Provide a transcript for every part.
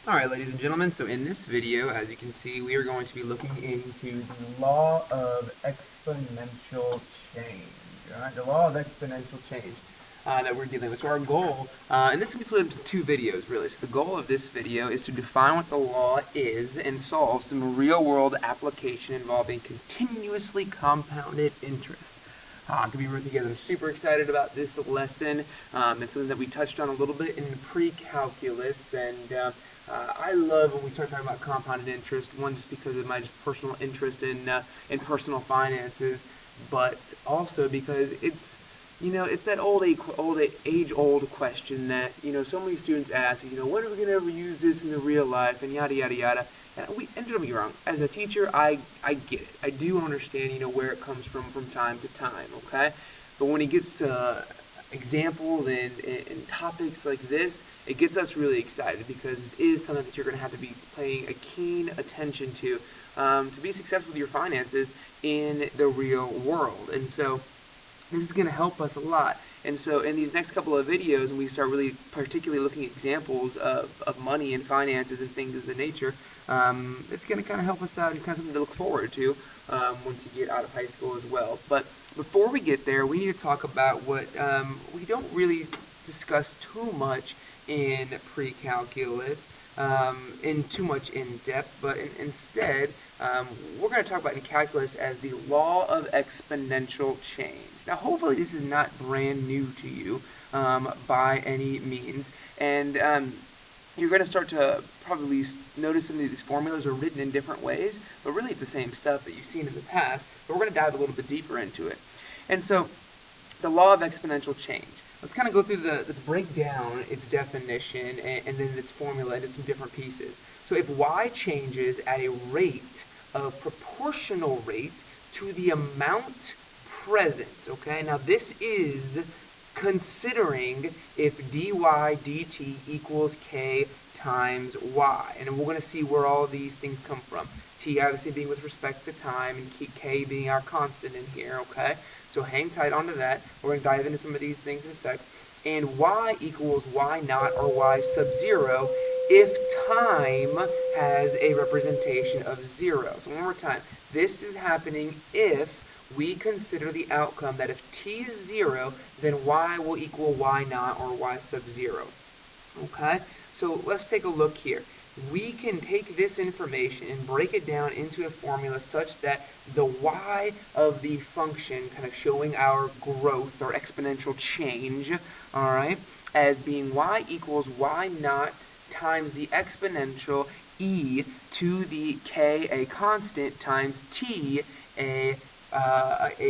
Alright, ladies and gentlemen, so in this video, as you can see, we are going to be looking into the law of exponential change. Alright, the law of exponential change that we're dealing with. So our goal, and this is split into two videos really. So the goal of this video is to define what the law is and solve some real-world application involving continuously compounded interest. To be together. I'm super excited about this lesson. It's something that we touched on a little bit in pre-calculus, and I love when we start talking about compounded interest. One, just because of my just personal interest in personal finances, but also because it's that age-old question that so many students ask. When are we gonna ever use this in the real life, and yada yada yada. And don't get me wrong, as a teacher, I get it. I do understand, where it comes from time to time, okay? But when it gets to examples and topics like this, it gets us really excited because this is something that you're going to have to be paying a keen attention to be successful with your finances in the real world. And so this is going to help us a lot. And so in these next couple of videos, when we start really particularly looking at examples of money and finances and things of the nature, it's going to kind of help us out and kind of something to look forward to once you get out of high school as well. But before we get there, we need to talk about what we don't really discuss too much in pre-calculus, in too much in depth, but instead we're going to talk about in calculus as the law of exponential change. Now, hopefully this is not brand new to you by any means, and you're going to start to probably notice some of these formulas are written in different ways, but really it's the same stuff that you've seen in the past, but we're going to dive a little bit deeper into it. And so, the law of exponential change. Let's kind of go through let's break down its definition and then its formula into some different pieces. So if y changes at a rate of proportional rate to the amount present, okay? Now this is considering if dy dt equals k times y. And we're going to see where all these things come from. T obviously being with respect to time, and k being our constant in here, okay? So hang tight onto that. We're going to dive into some of these things in a sec. And y equals y naught or y sub 0 if time has a representation of 0. So one more time. This is happening if we consider the outcome that if t is 0, then y will equal y naught or y sub 0. Okay? So let's take a look here. We can take this information and break it down into a formula such that the y of the function, kind of showing our growth or exponential change, all right, as being y equals y naught times the exponential e to the k, a constant, times t, a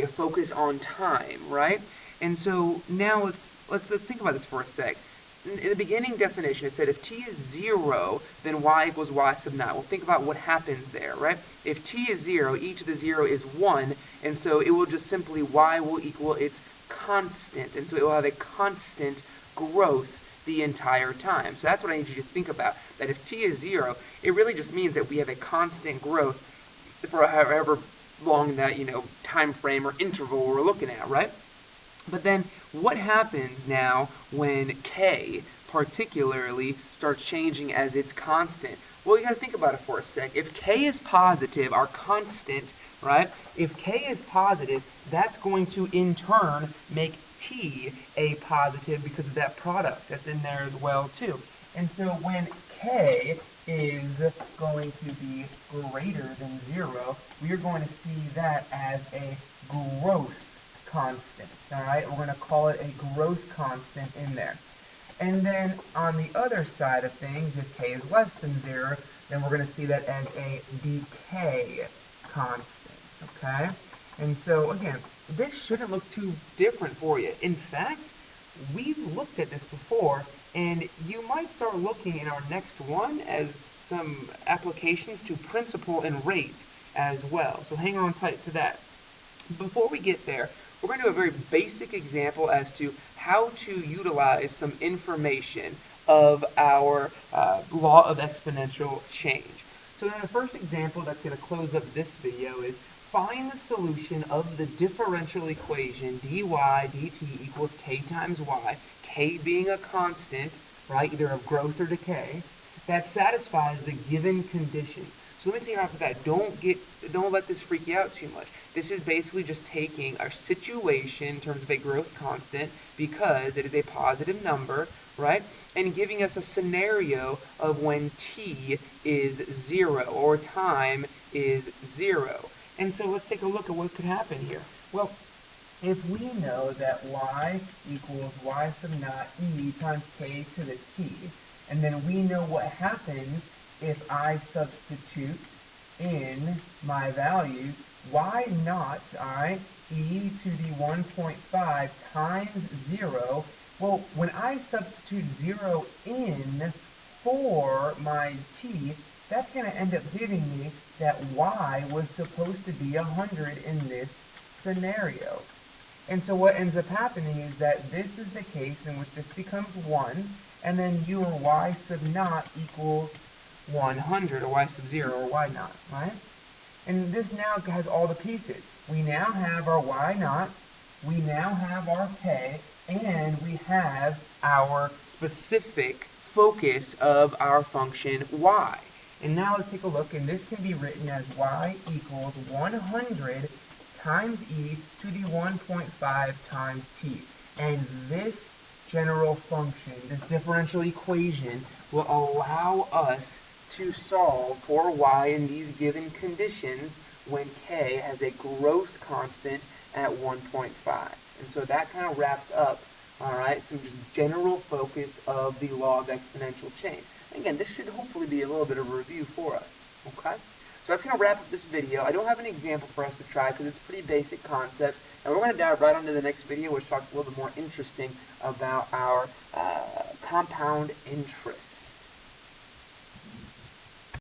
focus on time, right? And so now let's think about this for a sec. In the beginning definition, it said if t is 0, then y equals y sub naught. Well, think about what happens there, right? If t is 0, e to the 0 is 1, and so it will just simply, y will equal its constant, and so it will have a constant growth the entire time. So that's what I need you to think about, that if t is 0, it really just means that we have a constant growth for however long that, time frame or interval we're looking at, right? But then what happens now when k particularly starts changing as its constant? Well, you got to think about it for a sec. If k is positive, our constant, right? If k is positive, that's going to in turn make t a positive because of that product that's in there as well too. And so when k is going to be greater than 0, we are going to see that as a growth constant. All right, we're going to call it a growth constant in there. And then on the other side of things, if k is less than 0, then we're going to see that as a decay constant. Okay? And so again, this shouldn't look too different for you. In fact, we've looked at this before, and you might start looking in our next one as some applications to principal and rate as well. So hang on tight to that. Before we get there, we're going to do a very basic example as to how to utilize some information of our law of exponential change. So then the first example that's going to close up this video is find the solution of the differential equation dy dt equals k times y, k being a constant, right, either of growth or decay, that satisfies the given condition. So let me tell you right off the bat, don't let this freak you out too much. This is basically just taking our situation in terms of a growth constant because it is a positive number, right? And giving us a scenario of when t is 0 or time is 0. And so let's take a look at what could happen here. Well, if we know that y equals y sub naught e times k to the t, and then we know what happens if I substitute in my values y naught, alright, e to the 1.5 times 0, well, when I substitute 0 in for my t, that's going to end up giving me that y was supposed to be 100 in this scenario. And so what ends up happening is that this is the case in which this becomes 1, and then your y sub naught equals 100, or y sub 0, or y naught, right? And this now has all the pieces. We now have our y naught, we now have our k, and we have our specific focus of our function y. And now let's take a look, and this can be written as y equals 100 times e to the 1.5 times t. And this general function, this differential equation, will allow us to solve for y in these given conditions when k has a growth constant at 1.5. And so that kind of wraps up, all right, some just general focus of the law of exponential change. Again, this should hopefully be a little bit of a review for us, okay? So that's going to wrap up this video. I don't have an example for us to try because it's pretty basic concepts. And we're going to dive right onto the next video, which talks a little bit more interesting about our compound interest.